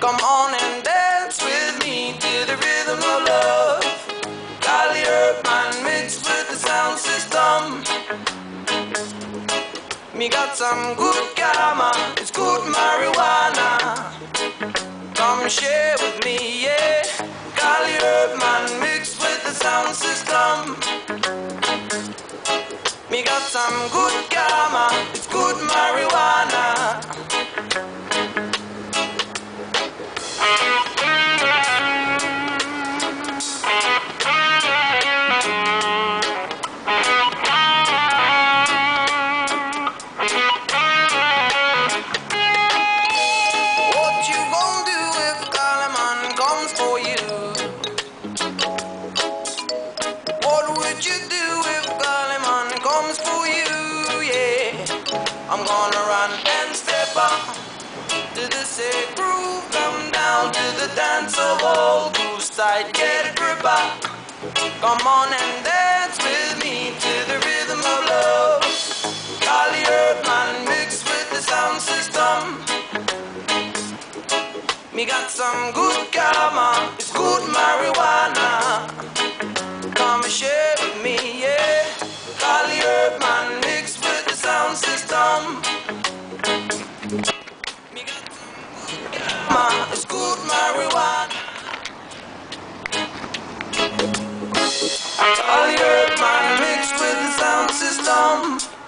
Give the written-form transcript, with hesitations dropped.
Come on and dance with me to the rhythm of love. Cali herb man mixed with the sound system. Me got some good karma, it's good marijuana. Come share with me, yeah. Cali herb man mixed with the sound system. Me got some good karma, it's good marijuana. What you gonna do if Kalaman comes for you? What would you do if Kalaman comes for you? Yeah, I'm gonna run and step up to the sick groove, come down to the dance of old groove side, get a grip up. Come on and dance with me to the rhythm of love. Cali herb man mixed with the sound system. Me got some good karma, it's good marijuana. Come and share with me, yeah. Cali herb man mixed with the sound system. Me got some good karma, it's good marijuana. Cali herb man mixed with the sound system.